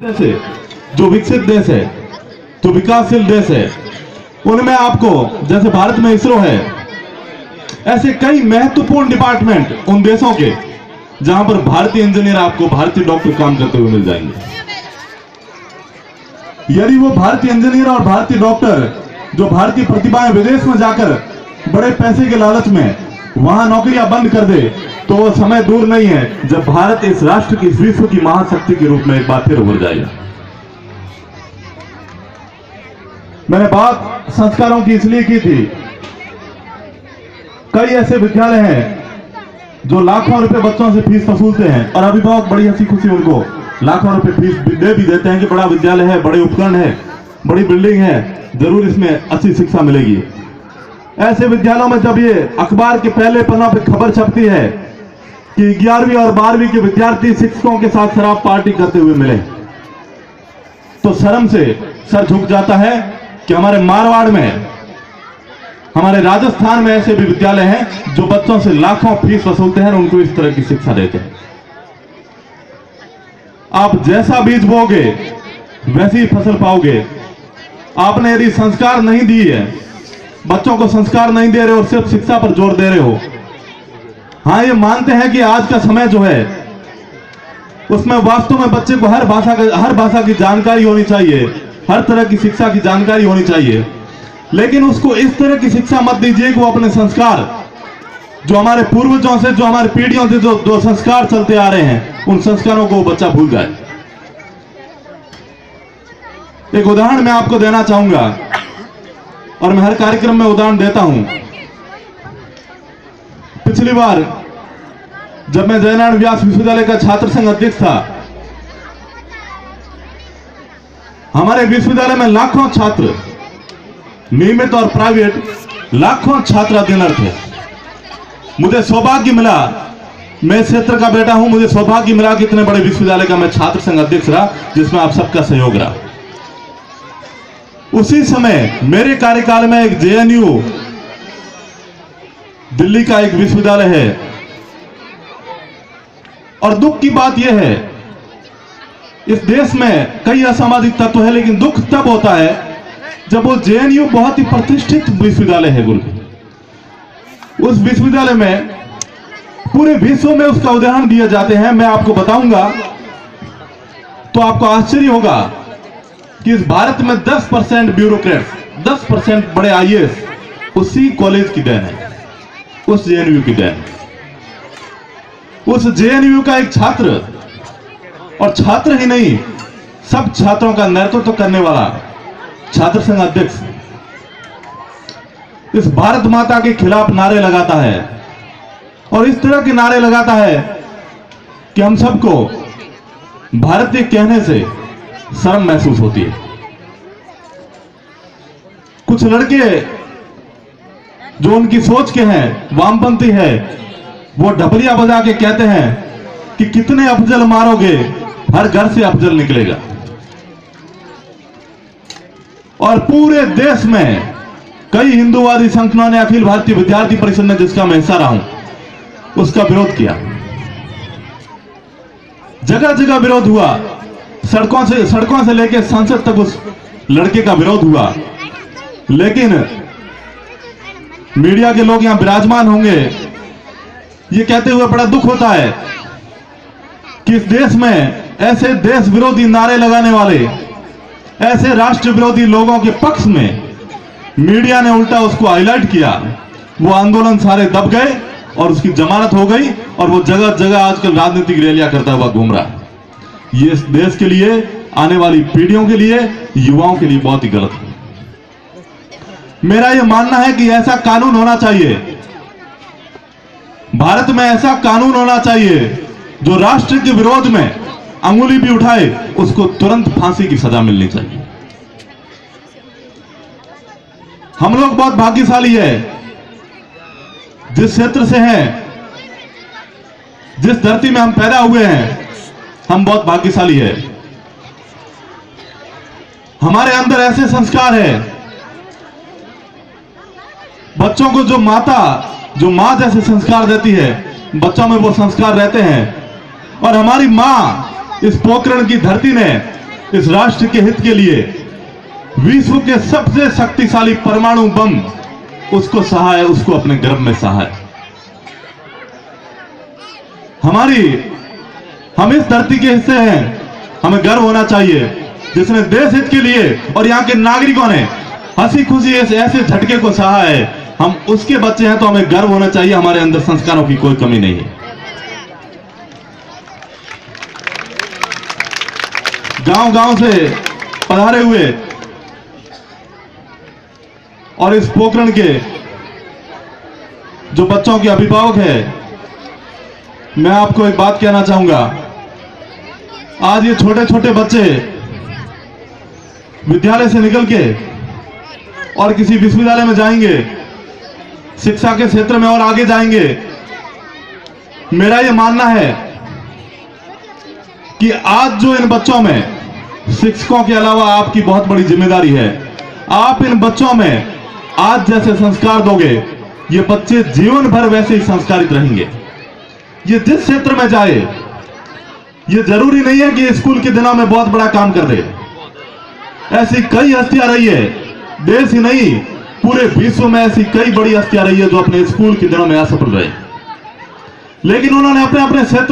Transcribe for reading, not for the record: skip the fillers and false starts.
देश है, जो विकसित देश है, जो विकासशील देश है, उनमें आपको जैसे भारत में इसरो है, ऐसे कई महत्वपूर्ण डिपार्टमेंट उन देशों के जहां पर भारतीय इंजीनियर आपको भारतीय डॉक्टर काम करते हुए मिल जाएंगे। यदि वो भारतीय इंजीनियर और भारतीय डॉक्टर जो भारतीय प्रतिभाएं विदेश में जाकर बड़े पैसे के लालच में वहां नौकरियां बंद कर दे, तो वो समय दूर नहीं है जब भारत इस राष्ट्र की, इस विश्व की महाशक्ति के रूप में एक बार फिर उभर जाएगा। मैंने बात संस्कारों की इसलिए की थी, कई ऐसे विद्यालय हैं जो लाखों रुपए बच्चों से फीस वसूलते हैं और अभिभावक बड़ी हंसी खुशी उनको लाखों रुपए फीस दे भी देते हैं कि बड़ा विद्यालय है, बड़े उपकरण है, बड़ी बिल्डिंग है, जरूर इसमें अच्छी शिक्षा मिलेगी। ऐसे विद्यालयों में जब ये अखबार के पहले पन्ना पे खबर छपती है कि 11वीं और 12वीं के विद्यार्थी शिक्षकों के साथ शराब पार्टी करते हुए मिले, तो शर्म से सर झुक जाता है कि हमारे मारवाड़ में, हमारे राजस्थान में ऐसे भी विद्यालय हैं जो बच्चों से लाखों फीस वसूलते हैं और उनको इस तरह की शिक्षा देते हैं। आप जैसा बीज बोगे वैसी ही फसल पाओगे। आपने यदि संस्कार नहीं दी है, बच्चों को संस्कार नहीं दे रहे हो, सिर्फ शिक्षा पर जोर दे रहे हो। हाँ, ये मानते हैं कि आज का समय जो है उसमें वास्तव में बच्चे को हर भाषा की जानकारी होनी चाहिए, हर तरह की शिक्षा की जानकारी होनी चाहिए, लेकिन उसको इस तरह की शिक्षा मत दीजिए कि वो अपने संस्कार, जो हमारे पूर्वजों से, जो हमारी पीढ़ियों से जो संस्कार चलते आ रहे हैं, उन संस्कारों को वो बच्चा भूल जाए। एक उदाहरण मैं आपको देना चाहूंगा और मैं हर कार्यक्रम में उदाहरण देता हूं। पिछली बार जब मैं जयनारायण व्यास विश्वविद्यालय का छात्र संघ अध्यक्ष था, हमारे विश्वविद्यालय में लाखों छात्र, नियमित और प्राइवेट, लाखों छात्र अध्ययनरत थे। मुझे सौभाग्य मिला, मैं इस क्षेत्र का बेटा हूं, मुझे सौभाग्य मिला कि इतने बड़े विश्वविद्यालय का मैं छात्र संघ अध्यक्ष रहा, जिसमें आप सबका सहयोग रहा। उसी समय मेरे कार्यकाल में एक जेएनयू, दिल्ली का एक विश्वविद्यालय है, और दुख की बात यह है, इस देश में कई असामाजिक तत्व है, लेकिन दुख तब होता है जब वो जेएनयू बहुत ही प्रतिष्ठित विश्वविद्यालय है। उस विश्वविद्यालय में पूरे विश्व में उसका उदाहरण दिए जाते हैं। मैं आपको बताऊंगा तो आपको आश्चर्य होगा कि इस भारत में 10% ब्यूरोक्रेट्स, 10% बड़े आईएएस उसी कॉलेज की देन है, उस जेएनयू की देन। उस जेएनयू का एक छात्र, और छात्र ही नहीं, सब छात्रों का नेतृत्व करने वाला छात्र संघ अध्यक्ष, इस भारत माता के खिलाफ नारे लगाता है, और इस तरह के नारे लगाता है कि हम सबको भारतीय कहने से शर्म महसूस होती है। कुछ लड़के जो उनकी सोच के हैं, वामपंथी है, वो ढपलिया बजा के कहते हैं कि कितने अफजल मारोगे, हर घर से अफजल निकलेगा। और पूरे देश में कई हिंदूवादी संगठनों ने, अखिल भारतीय विद्यार्थी परिषद ने, जिसका मैं हिस्सा रहा हूं, उसका विरोध किया। जगह जगह विरोध हुआ, सड़कों से लेकर संसद तक उस लड़के का विरोध हुआ। लेकिन मीडिया के लोग यहां विराजमान होंगे, ये कहते हुए बड़ा दुख होता है कि इस देश में ऐसे देश विरोधी नारे लगाने वाले, ऐसे राष्ट्र विरोधी लोगों के पक्ष में मीडिया ने उल्टा उसको हाईलाइट किया। वो आंदोलन सारे दब गए और उसकी जमानत हो गई, और वो जगह जगह आजकल राजनीतिक रैलियां करता हुआ घूम रहा है। ये इस देश के लिए, आने वाली पीढ़ियों के लिए, युवाओं के लिए बहुत ही गलत है। मेरा यह मानना है कि ऐसा कानून होना चाहिए, भारत में ऐसा कानून होना चाहिए जो राष्ट्र के विरोध में अंगुली भी उठाए उसको तुरंत फांसी की सजा मिलनी चाहिए। हम लोग बहुत भाग्यशाली है, जिस क्षेत्र से हैं, जिस धरती में हम पैदा हुए हैं, हम बहुत भाग्यशाली है। हमारे अंदर ऐसे संस्कार है, बच्चों को जो माँ जैसे संस्कार देती है, बच्चों में वो संस्कार रहते हैं। और हमारी माँ इस पोखरण की धरती ने इस राष्ट्र के हित के लिए विश्व के सबसे शक्तिशाली परमाणु बम उसको सहा है, उसको अपने गर्भ में सहा है। हम इस धरती के हिस्से हैं, हमें गर्व होना चाहिए जिसने देश हित के लिए और यहां के नागरिकों ने हंसी खुशी ऐसे झटके को सहा है। हम उसके बच्चे हैं तो हमें गर्व होना चाहिए, हमारे अंदर संस्कारों की कोई कमी नहीं है। गांव गांव से पधारे हुए और इस पोखरण के जो बच्चों के अभिभावक है, मैं आपको एक बात कहना चाहूंगा। आज ये छोटे छोटे बच्चे विद्यालय से निकल के और किसी विश्वविद्यालय में जाएंगे, शिक्षा के क्षेत्र में और आगे जाएंगे। मेरा ये मानना है कि आज जो इन बच्चों में शिक्षकों के अलावा आपकी बहुत बड़ी जिम्मेदारी है। आप इन बच्चों में आज जैसे संस्कार दोगे, ये बच्चे जीवन भर वैसे ही संस्कारित रहेंगे। ये जिस क्षेत्र में जाए, ये जरूरी नहीं है कि स्कूल के दिनों में बहुत बड़ा काम कर दे। ऐसी कई हस्तियां रही है, देश ही नहीं पूरे विश्व में ऐसी कई बड़ी हस्तियां रही है जो अपने स्कूल के दिनों में असफल रहे, लेकिन उन्होंने अपने अपने क्षेत्र